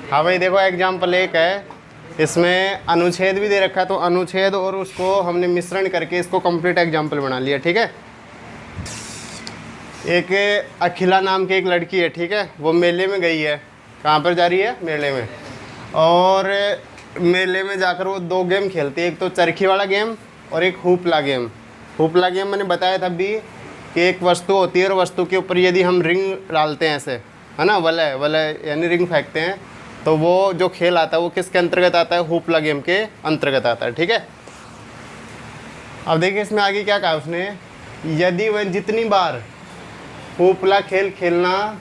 हाँ भाई देखो एग्जाम्पल एक है, इसमें अनुच्छेद भी दे रखा है, तो अनुच्छेद और उसको हमने मिश्रण करके इसको कंप्लीट एग्जाम्पल बना लिया। ठीक है, एक अखिला नाम की एक लड़की है, ठीक है, वो मेले में गई है। कहाँ पर जा रही है? मेले में। और मेले में जाकर वो दो गेम खेलती है, एक तो चरखी वाला गेम और एक हुपला गेम। हुपला गेम मैंने बताया था अभी कि एक वस्तु होती है और वस्तु के ऊपर यदि हम रिंग डालते हैं ऐसे, है ना, वलय वलय यानी रिंग फेंकते हैं, तो वो जो खेल आता है वो किसके अंतर्गत आता है? हुपला गेम के अंतर्गत आता है। ठीक है, अब देखिए इसमें आगे क्या कहा उसने, यदि वह जितनी बार हुपला खेल खेलना,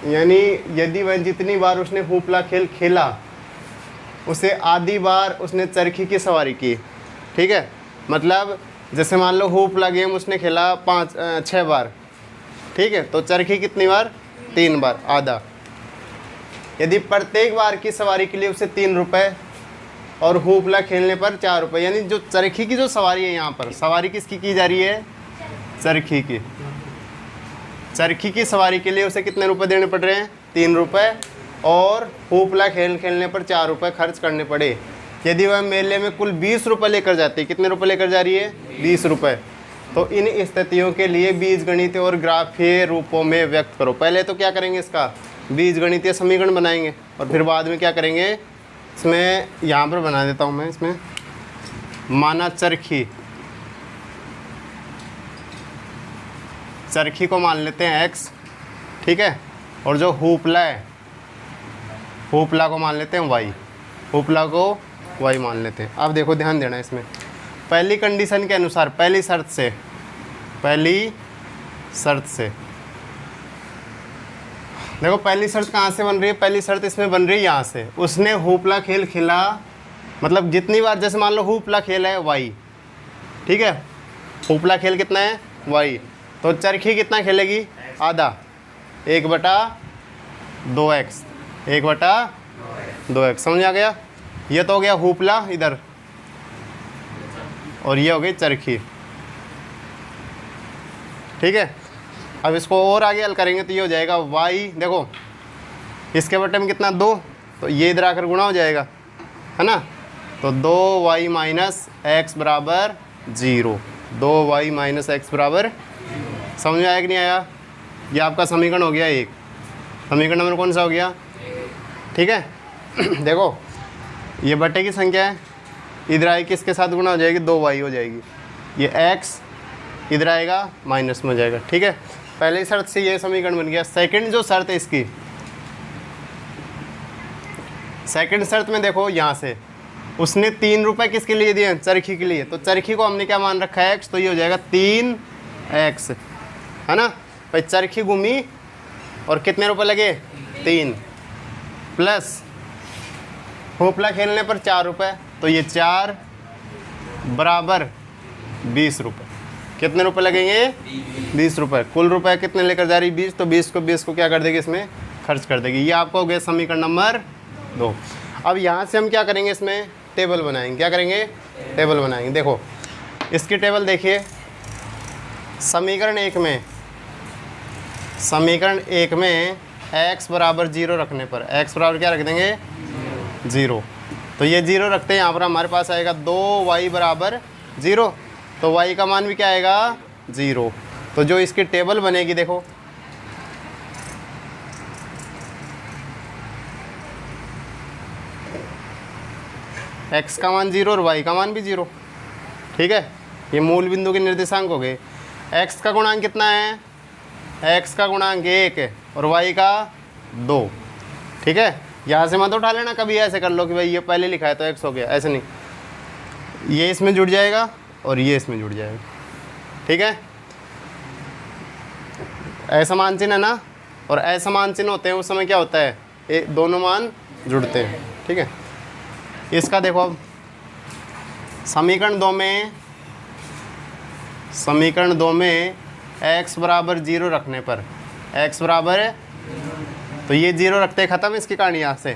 यानी यदि वह जितनी बार उसने हुपला खेल खेला उसे आधी बार उसने चरखी की सवारी की। ठीक है, मतलब जैसे मान लो हुपला गेम उसने खेला 6 बार, ठीक है, तो चरखी कितनी बार? 3 बार, आधा। यदि प्रत्येक बार की सवारी के लिए उसे 3 रुपये और हुपला खेलने पर 4 रुपये, यानी जो चरखी की जो सवारी है, यहाँ पर सवारी किसकी की जा रही है? चरखी की। चरखी की सवारी के लिए उसे कितने रुपए देने पड़ रहे हैं? 3 रुपये, और हुपला खेलने पर 4 रुपये खर्च करने पड़े। यदि वह मेले में कुल 20 रुपये लेकर जाती है, कितने रुपये लेकर जा रही है? 20 रुपये। तो इन स्थितियों के लिए बीजगणितीय और ग्राफीय रूपों में व्यक्त करो। पहले तो क्या करेंगे, इसका बीजगणितीय समीकरण बनाएंगे और फिर बाद में क्या करेंगे, इसमें यहाँ पर बना देता हूँ मैं, इसमें माना चरखी को मान लेते हैं x, ठीक है, और जो हुपला है, हुपला को मान लेते हैं y, हुपला को y मान लेते हैं। अब देखो ध्यान देना इसमें, पहली कंडीशन के अनुसार, पहली शर्त से देखो, पहली शर्त कहाँ से बन रही है? पहली शर्त इसमें बन रही है यहाँ से। उसने हुपला खेल खेला, मतलब जितनी बार, जैसे मान लो हुपला खेल है y, ठीक है, हुपला खेल कितना है? y, तो चरखी कितना खेलेगी? आधा, 1/2x, 1/2x। समझ आ गया? ये तो हो गया हुपला इधर, और ये हो गई चरखी। ठीक है, अब इसको और आगे हल करेंगे तो ये हो जाएगा y, देखो इसके बटे में कितना? 2, तो ये इधर आकर गुणा हो जाएगा, है ना, तो 2y माइनस एक्स बराबर 0, 2y माइनस एक्स बराबर। समझ में आया कि नहीं आया? ये आपका समीकरण हो गया एक। समीकरण नंबर कौन सा हो गया? ठीक है देखो ये बटे की संख्या है, इधर आई किसके साथ गुणा हो जाएगी? 2y हो जाएगी, ये x इधर आएगा माइनस में हो जाएगा। ठीक है, पहली शर्त से ये समीकरण बन गया। सेकंड जो शर्त है इसकी, सेकंड शर्त में देखो यहाँ से उसने 3 रुपये किसके लिए दिए? चरखी के लिए। तो चरखी को हमने क्या मान रखा है? x, तो ये हो जाएगा 3x, है ना भाई। चरखी घूमी और कितने रुपए लगे? 3, प्लस हुपला खेलने पर 4 रुपये, तो ये 4 बराबर 20 रुपये। कितने रुपए लगेंगे? 20 रुपये। कुल रुपए कितने लेकर जा रही? 20, तो 20 को क्या कर देगी? इसमें खर्च कर देगी। ये आपका हो गया समीकरण नंबर 2। अब यहाँ से हम क्या करेंगे? इसमें टेबल बनाएंगे। क्या करेंगे? टेबल बनाएंगे। देखो इसकी टेबल देखिए, समीकरण एक में x बराबर 0 रखने पर, x बराबर क्या रख देंगे? 0, तो ये 0 रखते हैं। यहाँ पर हमारे पास आएगा 2y बराबर 0, तो y का मान भी क्या आएगा? 0। तो जो इसकी टेबल बनेगी, देखो x का मान 0 और y का मान भी 0। ठीक है, ये मूल बिंदु के निर्देशांक हो गए। x का गुणांक कितना है? x का गुणांक 1 और y का 2। ठीक है, यहाँ से मत उठा लेना, कभी ऐसे कर लो कि भाई ये पहले लिखा है तो x हो गया, ऐसे नहीं। ये इसमें जुड़ जाएगा और ये इसमें जुड़ जाएगा। ठीक है, असमान चिन्ह है ना, और असमान चिन्ह होते हैं उस समय क्या होता है? दोनों मान जुड़ते हैं। ठीक है, इसका देखो अब समीकरण 2 में x बराबर 0 रखने पर, x बराबर है तो ये 0 रखते ख़त्म इसकी कहानी। यहाँ से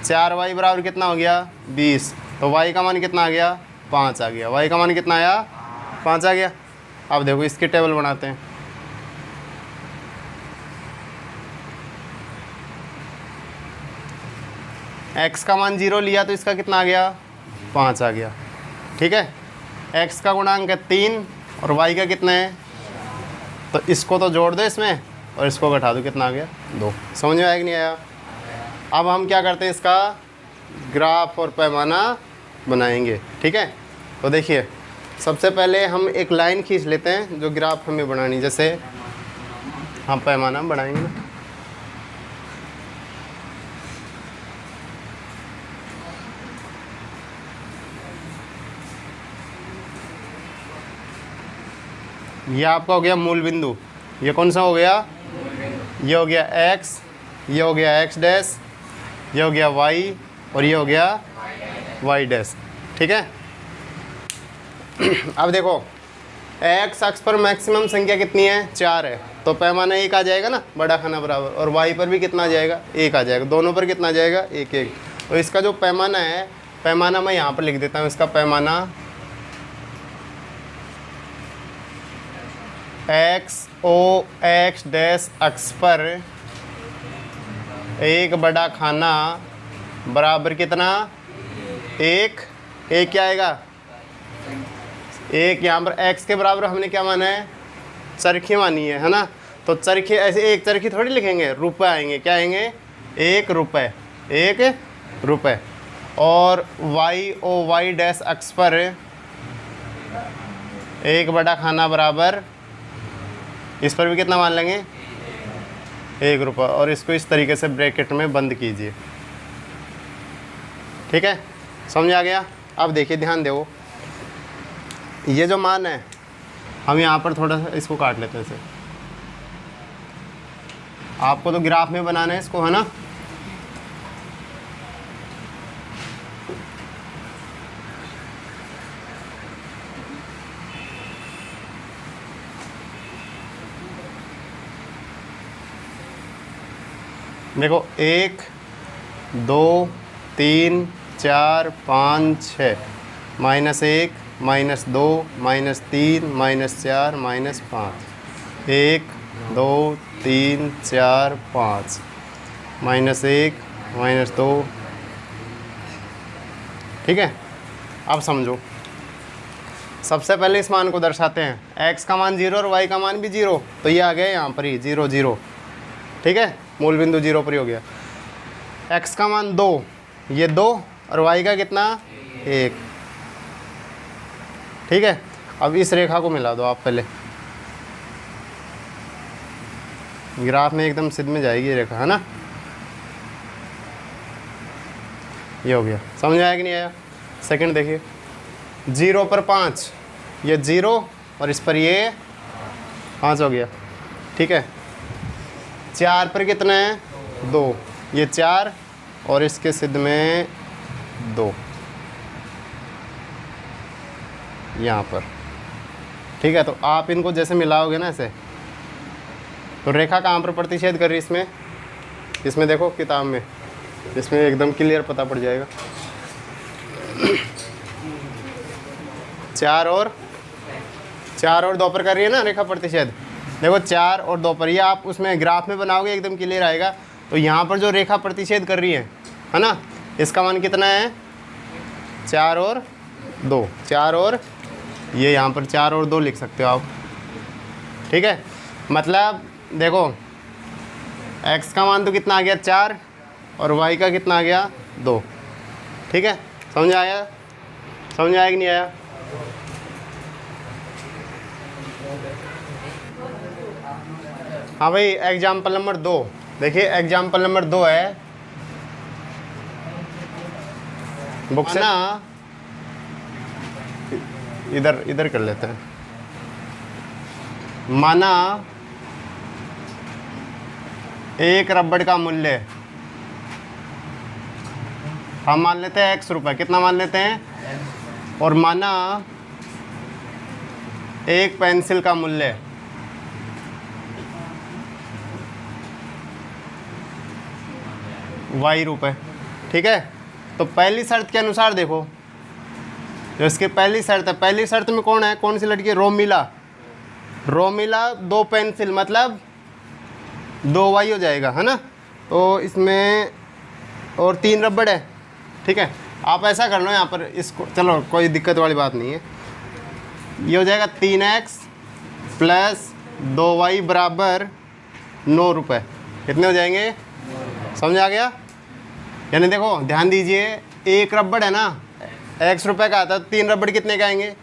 4y बराबर कितना हो गया? 20, तो y का मान कितना आ गया? 5 आ गया। y का मान कितना आया? 5 आ गया। अब देखो इसकी टेबल बनाते हैं। x का मान 0 लिया तो इसका कितना आ गया, 5 आ गया। ठीक है, x का गुणांक है 3 और y का कितना है, तो इसको तो जोड़ दो इसमें और इसको घटा दो, कितना आ गया, 2। समझ में आया कि नहीं आया? अब हम क्या करते हैं, इसका ग्राफ और पैमाना बनाएंगे। ठीक है, तो देखिए सबसे पहले हम एक लाइन खींच लेते हैं जो ग्राफ हमें बनानी, जैसे हम पैमाना बनाएंगे ना। ये आपका हो गया मूल बिंदु, ये कौन सा हो गया, ये हो गया x, ये हो गया x डैश, ये हो गया y और ये हो गया y डैश। ठीक है, अब देखो x अक्ष पर मैक्सिमम संख्या कितनी है, 4 है, तो पैमाना 1 आ जाएगा ना, बड़ा खाना बराबर, और y पर भी कितना आ जाएगा, 1 आ जाएगा, दोनों पर कितना आ जाएगा, 1 1। तो इसका जो पैमाना है, पैमाना मैं यहाँ पर लिख देता हूँ, इसका पैमाना x o x डैश अक्ष पर एक बड़ा खाना बराबर कितना, 1 क्या आएगा, 1। यहाँ पर x के बराबर हमने क्या माना है, चरखी मानी है ना, तो चरखी ऐसे एक चरखी थोड़ी लिखेंगे, रुपए आएंगे, क्या आएंगे, 1 रुपये, 1 रुपये। और y o y डैश अक्ष पर एक बड़ा खाना बराबर, इस पर भी कितना मान लेंगे, 1 रुपये, और इसको इस तरीके से ब्रैकेट में बंद कीजिए। ठीक है, समझ आ गया? अब देखिए, ध्यान दो, ये जो मान है हम यहाँ पर थोड़ा सा इसको काट लेते हैं, इसे आपको तो ग्राफ में बनाना है इसको, है ना। देखो 1 2 3 4 5 6, -1 -2 -3 -4 -5, 1 2 3 4 5, -1 -2। ठीक है, अब समझो, सबसे पहले इस मान को दर्शाते हैं, x का मान 0 और y का मान भी 0, तो ये आ गया यहाँ पर ही 0 0। ठीक है, मूल बिंदु 0 पर ही हो गया। x का मान 2, ये 2, और y का कितना, 1। ठीक है, अब इस रेखा को मिला दो आप पहले, ग्राफ में एकदम सिद्ध में जाएगी ये रेखा, है ना। ये हो गया, समझ में आया कि नहीं आया? सेकंड देखिए, 0 पर 5, ये 0 और इस पर ये 5 हो गया। ठीक है, 4 पर कितना है, 2, ये 4 और इसके सिद्ध में 2 यहाँ पर। ठीक है, तो आप इनको जैसे मिलाओगे ना ऐसे, तो रेखा कहाँ पर प्रतिच्छेद कर रही है, इसमें देखो किताब में, इसमें एकदम क्लियर पता पड़ जाएगा। 4 और 2 पर कर रही है ना रेखा प्रतिच्छेद। देखो 4 और 2 पर, ये आप उसमें ग्राफ में बनाओगे एकदम क्लियर आएगा। तो यहाँ पर जो रेखा प्रतिच्छेद कर रही है ना, इसका मान कितना है, 4 और 2, 4 और ये यहाँ पर 4 और 2 लिख सकते हो आप। ठीक है, मतलब देखो x का मान तो कितना आ गया, 4, और y का कितना आ गया, 2। ठीक है, समझ आया कि नहीं आया? हाँ भाई, एग्जाम्पल नंबर 2 देखिए, एग्जाम्पल नंबर 2 है बुक से ना, इधर कर लेते हैं। माना एक रबड़ का मूल्य हम मान लेते हैं x रुपये, कितना मान लेते हैं, और माना एक पेंसिल का मूल्य y रुपये। ठीक है, तो पहली शर्त के अनुसार देखो, जो इसकी पहली शर्त है, पहली शर्त में कौन है, कौन सी लड़की है, रोमिला 2 पेंसिल, मतलब 2y हो जाएगा, है ना। तो इसमें और 3 रबड़ है, ठीक है, आप ऐसा कर लो यहाँ पर इसको, चलो कोई दिक्कत वाली बात नहीं है। ये हो जाएगा 3x प्लस 2y बराबर 9 रुपये। कितने हो जाएंगे, समझ आ गया? यानी देखो ध्यान दीजिए, एक रबड़ है ना, x रुपये का आता है, तो 3 रबड़ कितने के आएंगे,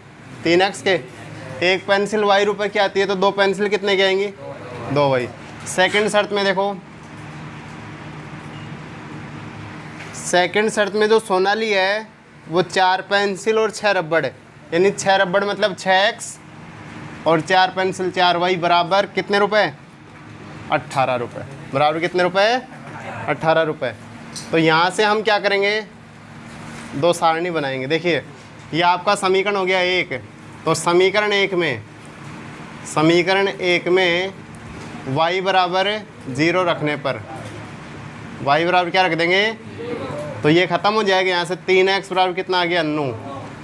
3x के। एक पेंसिल y रुपये की आती है, तो 2 पेंसिल कितने की आएंगी, 2y। सेकंड शर्त में देखो, सेकंड शर्त में जो सोनाली है वो 4 पेंसिल और 6 रबड़ है, यानी 6 रबड़ मतलब 6x और 4 पेंसिल 4y बराबर कितने रुपए, 18 रुपये। बराबर कितने रुपए, 18 रुपये। तो यहाँ से हम क्या करेंगे, 2 सारणी बनाएंगे। देखिए ये आपका समीकरण हो गया 1, तो समीकरण 1 में y बराबर 0 रखने पर, y बराबर क्या रख देंगे, तो ये ख़त्म हो जाएगा। यहाँ से 3x बराबर कितना आ गया, 9,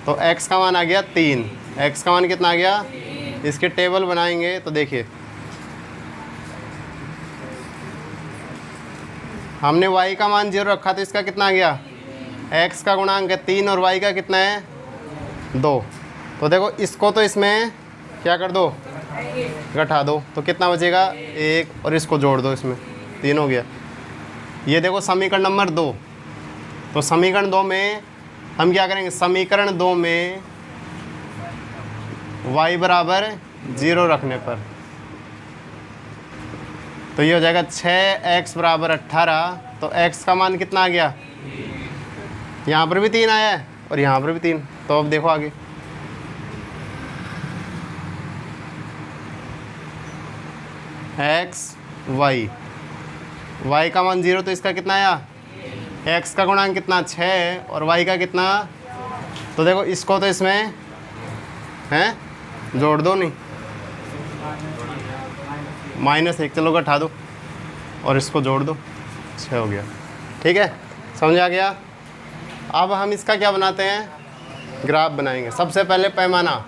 तो x का मान आ गया 3, x का मान कितना आ गया, इसके टेबल बनाएंगे। तो देखिए हमने y का मान 0 रखा, तो इसका कितना आ गया, x का गुणांक है 3 और y का कितना है 2। तो देखो इसको तो इसमें क्या कर दो, घटा दो, तो कितना बचेगा 1, और इसको जोड़ दो, इसमें 3 हो गया। ये देखो समीकरण नंबर 2। तो समीकरण 2 में हम क्या करेंगे, समीकरण 2 में y बराबर 0 रखने पर, तो ये हो जाएगा 6x बराबर 18। तो x का मान कितना आ गया, यहाँ पर भी 3 आया है और यहाँ पर भी 3। तो अब देखो आगे, x y का मान 0, तो इसका कितना आया, x का गुणांक कितना 6 और y का कितना, तो देखो इसको तो इसमें हैं जोड़ दो, नहीं -1, चलो घटा दो और इसको जोड़ दो, 6 हो गया। ठीक है, समझ आ गया? अब हम इसका क्या बनाते हैं, ग्राफ बनाएंगे। सबसे पहले पैमाना,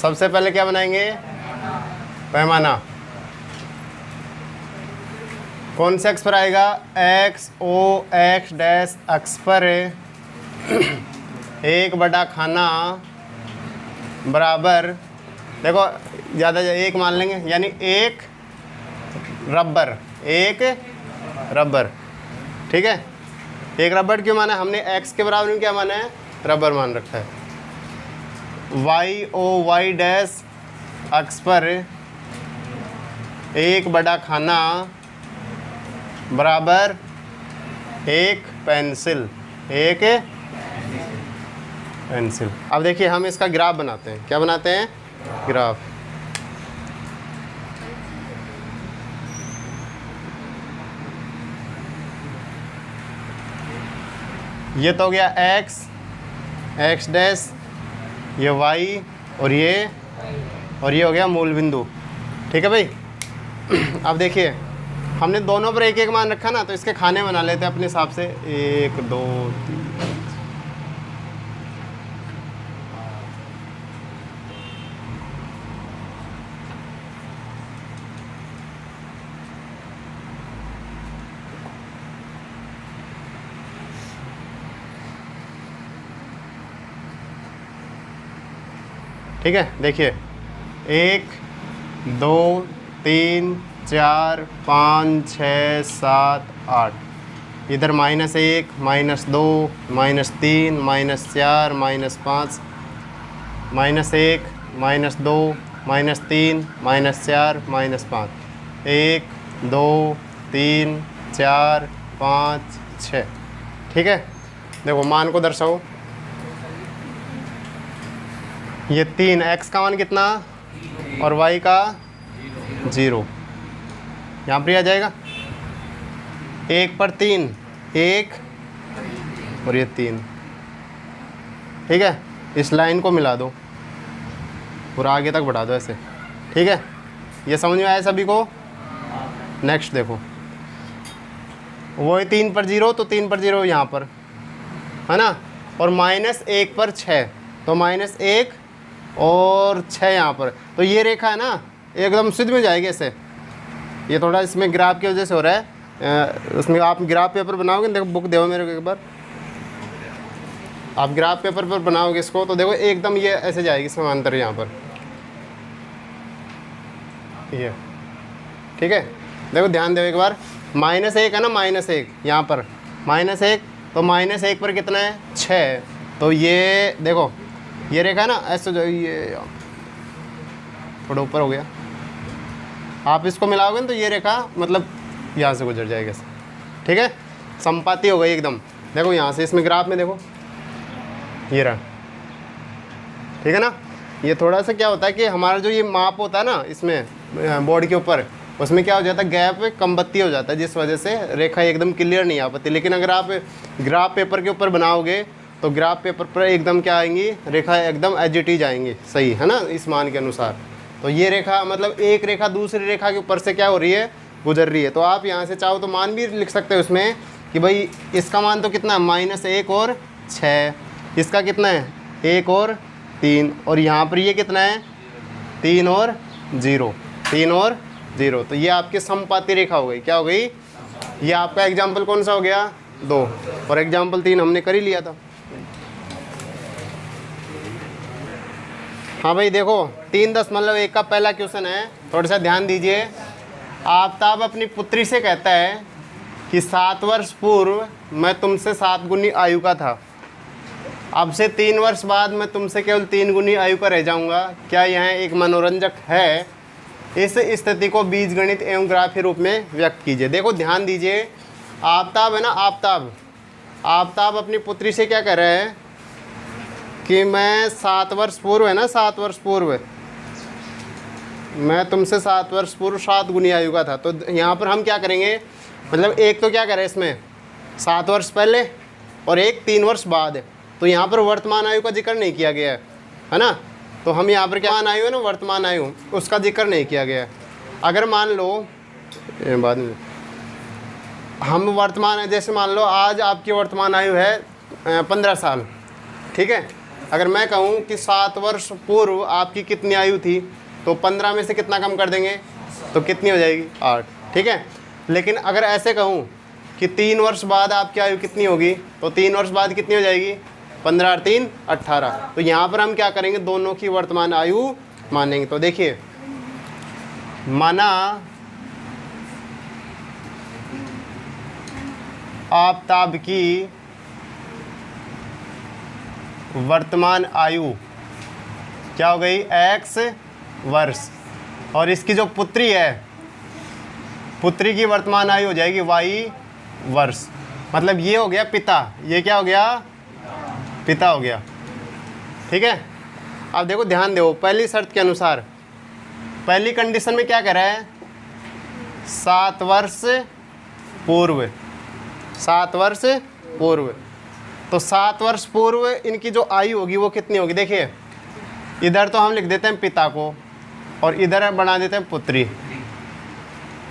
सबसे पहले क्या बनाएंगे, पैमाना। कौन से अक्ष पर आएगा, x o x डैश अक्ष पर 1 बटा खाना बराबर, देखो ज़्यादा 1 मान लेंगे, यानी 1 रबर। ठीक है, 1 रबर क्यों माना, हमने x के बराबर में क्या माना है, रबर मान रखा है। y o y डैश अक्ष पर 1 बटा खाना बराबर 1 पेंसिल, 1 पेंसिल। अब देखिए हम इसका ग्राफ बनाते हैं। क्या बनाते हैं, ग्राफ। ये तो हो गया x डैश, ये y और ये हो गया मूल बिंदु। ठीक है भाई। अब देखिए हमने दोनों पर 1 1 मान रखा ना, तो इसके खाने बना लेते हैं अपने हिसाब से, 1 2 3। ठीक है, देखिए 1 2 3 4 5 6 7 8, इधर -1 -2 -3 -4 -5 -1 -2 -3 -4 -5, 1 2 3 4 5 6। ठीक है, देखो मान को दर्शाओ। ये 3, x का मान कितना और y का 0, यहाँ पर आ जाएगा। 1 पर 3, 1 और ये 3। ठीक है, इस लाइन को मिला दो, पूरा आगे तक बढ़ा दो ऐसे। ठीक है, ये समझ में आया सभी को? नेक्स्ट देखो, वो 3 पर 0, तो 3 पर 0 यहाँ पर है ना, और -1 पर 6, तो -1 और 6 यहाँ पर। तो ये रेखा है ना, एकदम सीध में जाएगी ऐसे। ये थोड़ा इसमें ग्राफ की वजह से हो रहा है, उसमें आप ग्राफ पेपर बनाओगे, देखो बुक दो मेरे को एक बार। आप ग्राफ पेपर पर बनाओगे इसको तो देखो एकदम ये ऐसे जाएगी समांतर यहाँ पर, ये ठीक है। देखो ध्यान दो एक बार, -1 है ना, -1 यहाँ पर -1, तो -1 पर कितना है 6, तो ये देखो ये रेखा है ना ऐसे जो ये थोड़ा ऊपर हो गया, आप इसको मिलाओगे ना तो ये रेखा मतलब यहाँ से गुजर जाएगी ऐसे, ठीक है, संपाती हो गई एकदम। देखो यहाँ से इसमें ग्राफ में देखो ये रहा, ठीक है ना। ये थोड़ा सा क्या होता है कि हमारा जो ये माप होता है ना इसमें बोर्ड के ऊपर, उसमें क्या हो जाता है गैप कम बत्ती हो जाता है, जिस वजह से रेखा एकदम क्लियर नहीं आ पाती। लेकिन अगर आप ग्राफ पेपर के ऊपर बनाओगे तो ग्राफ पेपर पर एकदम क्या आएंगी, रेखा एकदम एज इट इज आएंगी, सही है ना, इस मान के अनुसार। तो ये रेखा मतलब एक रेखा दूसरी रेखा के ऊपर से क्या हो रही है, गुजर रही है। तो आप यहाँ से चाहो तो मान भी लिख सकते हो उसमें कि भाई इसका मान तो कितना है -1 और 6, इसका कितना है 1 और 3, और यहाँ पर ये कितना है 3 और 0, 3 और 0। तो ये आपकी समपाती रेखा हो गई, क्या हो गई, ये आपका एग्जाम्पल कौन सा हो गया 2, और एग्जाम्पल 3 हमने कर ही लिया था। हाँ भाई देखो 3.1 का पहला क्वेश्चन है, थोड़ा सा ध्यान दीजिए। आफताब अपनी पुत्री से कहता है कि 7 वर्ष पूर्व मैं तुमसे 7 गुनी आयु का था, अब से 3 वर्ष बाद मैं तुमसे केवल 3 गुनी आयु का रह जाऊंगा, क्या यह एक मनोरंजक है? इस स्थिति को बीजगणित एवं ग्राफीय रूप में व्यक्त कीजिए। देखो ध्यान दीजिए, आफताब है ना, आफताब अपनी पुत्री से क्या कह रहा है कि मैं 7 वर्ष पूर्व है ना, 7 वर्ष पूर्व मैं तुमसे 7 वर्ष पूर्व 7 गुनी आयु का था। तो यहाँ पर हम क्या करेंगे, मतलब एक तो क्या करें इसमें 7 वर्ष पहले और एक 3 वर्ष बाद, तो यहाँ पर वर्तमान आयु का जिक्र नहीं किया गया है ना। तो हम यहाँ पर क्या आयु है ना, वर्तमान आयु, उसका जिक्र नहीं किया गया है। अगर मान लो बाद में हम वर्तमान, जैसे मान लो आज आपकी वर्तमान आयु है 15 साल, ठीक है। अगर मैं कहूँ कि 7 वर्ष पूर्व आपकी कितनी आयु थी, तो 15 में से कितना कम कर देंगे, तो कितनी हो जाएगी 8, ठीक है। लेकिन अगर ऐसे कहूँ कि 3 वर्ष बाद आपकी आयु कितनी होगी, तो 3 वर्ष बाद कितनी हो जाएगी 15 और 3 18। तो यहाँ पर हम क्या करेंगे, दोनों की वर्तमान आयु मानेंगे। तो देखिए माना आफताब की वर्तमान आयु क्या हो गई x वर्ष, और इसकी जो पुत्री है, पुत्री की वर्तमान आयु हो जाएगी y वर्ष। मतलब ये हो गया पिता, ये क्या हो गया पिता हो गया, ठीक है। अब देखो ध्यान दो, पहली शर्त के अनुसार पहली कंडीशन में क्या कह रहा है 7 वर्ष पूर्व, 7 वर्ष पूर्व। तो 7 वर्ष पूर्व इनकी जो आयु होगी वो कितनी होगी, देखिए इधर तो हम लिख देते हैं पिता को और इधर बना देते हैं पुत्री,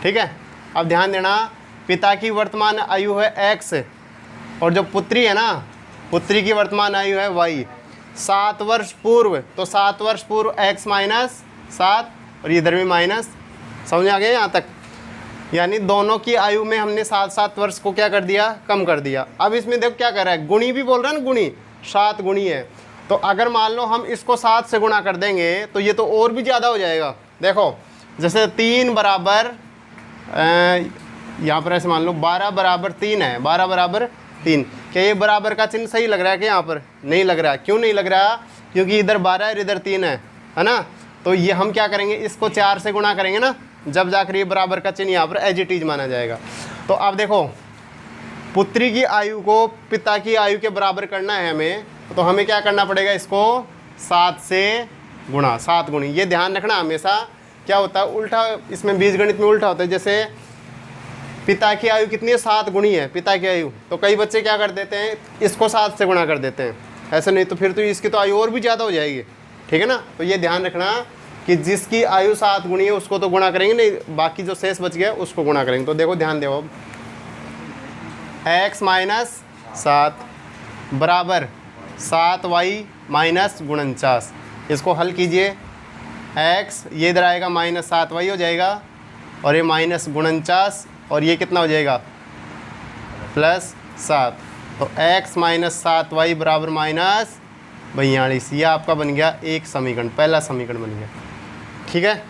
ठीक है। अब ध्यान देना, पिता की वर्तमान आयु है x और जो पुत्री है ना, पुत्री की वर्तमान आयु है y। 7 वर्ष पूर्व, तो 7 वर्ष पूर्व x माइनस 7 और इधर भी माइनस, समझ आ गया यहाँ तक। यानी दोनों की आयु में हमने 7 वर्ष को क्या कर दिया, कम कर दिया। अब इसमें देखो क्या कर रहा है, गुणी भी बोल रहा है ना, गुणी 7 गुणी है। तो अगर मान लो हम इसको 7 से गुणा कर देंगे तो ये तो और भी ज़्यादा हो जाएगा। देखो जैसे 3 बराबर यहाँ पर ऐसे मान लो 12 बराबर 3 है, 12 बराबर 3। क्या ये बराबर का चिन्ह सही लग रहा है कि यहाँ पर नहीं लग रहा है? क्यों नहीं लग रहा? क्योंकि इधर 12 है इधर 3 है ना। तो ये हम क्या करेंगे, इसको 4 से गुणा करेंगे ना, जब जाकर ये बराबर का चिन्ह यहाँ पर एज इट इज माना जाएगा। तो अब देखो पुत्री की आयु को पिता की आयु के बराबर करना है हमें, तो हमें क्या करना पड़ेगा, इसको 7 से गुणा, 7 गुणी। ये ध्यान रखना हमेशा, क्या होता है उल्टा, इसमें बीजगणित में उल्टा होता है। जैसे पिता की आयु कितनी है, 7 गुणी है पिता की आयु, तो कई बच्चे क्या कर देते हैं, इसको 7 से गुणा कर देते हैं। ऐसे नहीं तो फिर तो इसकी तो आयु और भी ज़्यादा हो जाएगी, ठीक है ना। तो ये ध्यान रखना कि जिसकी आयु 7 गुणी है उसको तो गुणा करेंगे नहीं, बाकी जो शेष बच गया उसको गुणा करेंगे। तो देखो ध्यान दो, अब x माइनस 7 बराबर 7y माइनस 49। इसको हल कीजिए, x ये इधर आएगा माइनस 7y हो जाएगा और ये माइनस 49 और ये कितना हो जाएगा प्लस 7। तो x माइनस 7y बराबर माइनस 42। यह आपका बन गया एक समीकरण, पहला समीकरण बन गया। ठीक है,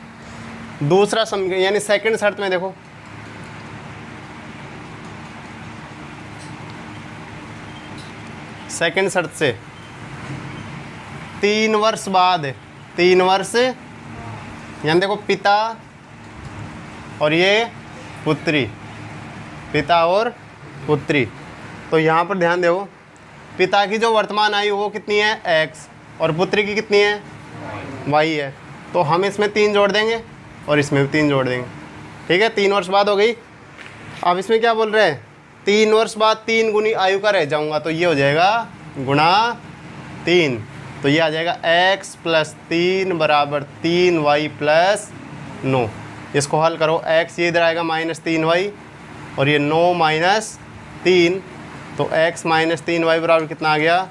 दूसरा समीकरण यानी सेकंड शर्त में देखो, सेकंड शर्त से 3 वर्ष बाद, 3 वर्ष यानी देखो पिता और ये पुत्री, पिता और पुत्री। तो यहाँ पर ध्यान दो, पिता की जो वर्तमान आयु वो कितनी है x और पुत्री की कितनी है y है। तो हम इसमें 3 जोड़ देंगे और इसमें भी 3 जोड़ देंगे। ठीक है, 3 वर्ष बाद हो गई। अब इसमें क्या बोल रहे हैं, 3 वर्ष बाद 3 गुनी आयु का रह जाऊंगा, तो ये हो जाएगा गुणा 3। तो ये आ जाएगा x प्लस 3 बराबर 3y प्लस 9। इसको हल करो, x ये इधर आएगा माइनस 3y और ये 9 माइनस 3, तो x माइनस 3y बराबर कितना आ गया,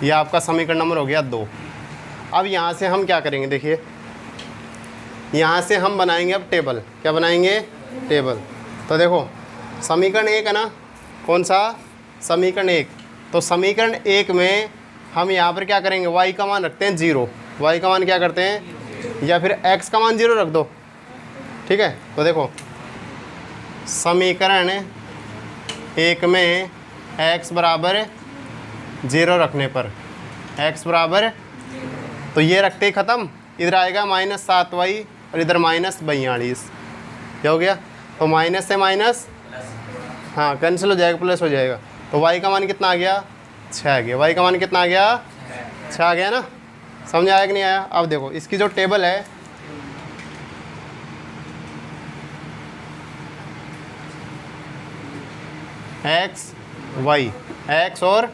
ये आपका समीकरण नंबर हो गया 2। अब यहाँ से हम क्या करेंगे, देखिए यहाँ से हम बनाएंगे अब टेबल। क्या बनाएंगे, टेबल। तो देखो समीकरण 1 है ना, कौन सा समीकरण 1। तो समीकरण 1 में हम यहाँ पर क्या करेंगे, y का मान रखते हैं 0, y का मान क्या करते हैं, या फिर x का मान 0 रख दो। ठीक है, तो देखो समीकरण 1 में x बराबर 0 रखने पर, x बराबर, तो ये रखते ही ख़त्म, इधर आएगा माइनस 7y और इधर माइनस 42। क्या हो गया, तो माइनस से माइनस हाँ कैंसिल हो जाएगा, प्लस हो जाएगा। तो y का मान कितना आ गया, 6 आ गया। y का मान कितना आ गया, 6 आ गया ना। समझ आया कि नहीं आया। अब देखो इसकी जो टेबल है, x y, x और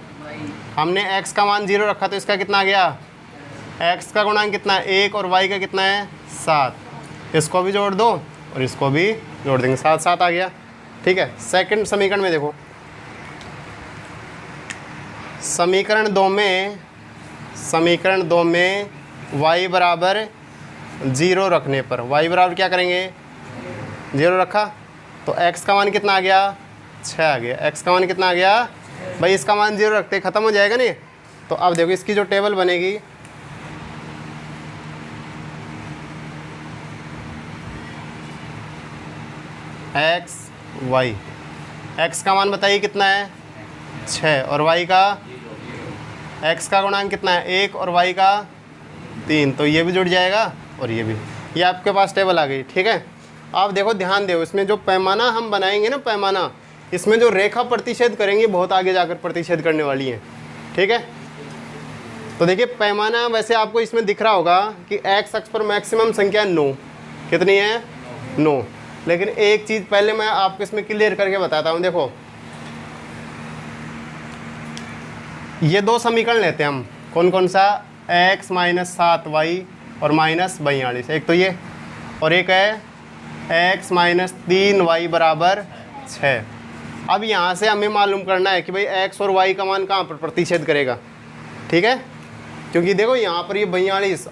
हमने x का मान 0 रखा तो इसका कितना आ गया, x का गुणांक कितना है 1 और y का कितना है 7। इसको भी जोड़ दो और इसको भी जोड़ देंगे, 7 7 आ गया। ठीक है, सेकंड समीकरण में देखो, समीकरण 2 में y बराबर 0 रखने पर, y बराबर क्या करेंगे 0 रखा, तो x का मान कितना आ गया 6 आ गया। x का मान कितना आ गया भाई, इसका मान 0 रखते ख़त्म हो जाएगा नहीं। तो अब देखो इसकी जो टेबल बनेगी, x y, x का मान बताइए कितना है 6 और y का, x का गुणांक कितना है 1 और y का 3, तो ये भी जुड़ जाएगा और ये भी, ये आपके पास टेबल आ गई। ठीक है, आप देखो ध्यान दो, इसमें जो पैमाना हम बनाएंगे ना, पैमाना, इसमें जो रेखा प्रतिच्छेद करेंगे बहुत आगे जाकर प्रतिच्छेद करने वाली है। ठीक है, तो देखिए पैमाना वैसे आपको इसमें दिख रहा होगा कि x अक्ष पर मैक्सिमम संख्या 9, कितनी है 9। लेकिन एक चीज़ पहले मैं आपको इसमें क्लियर करके बताता हूँ। देखो ये 2 समीकरण लेते हैं हम, कौन कौन सा, x माइनस 7y और माइनस 42, एक तो ये, और एक है x माइनस 3y बराबर 6। अब यहाँ से हमें मालूम करना है कि भाई x और y का मान कहाँ पर प्रतिच्छेद करेगा। ठीक है, क्योंकि देखो यहाँ पर ये 42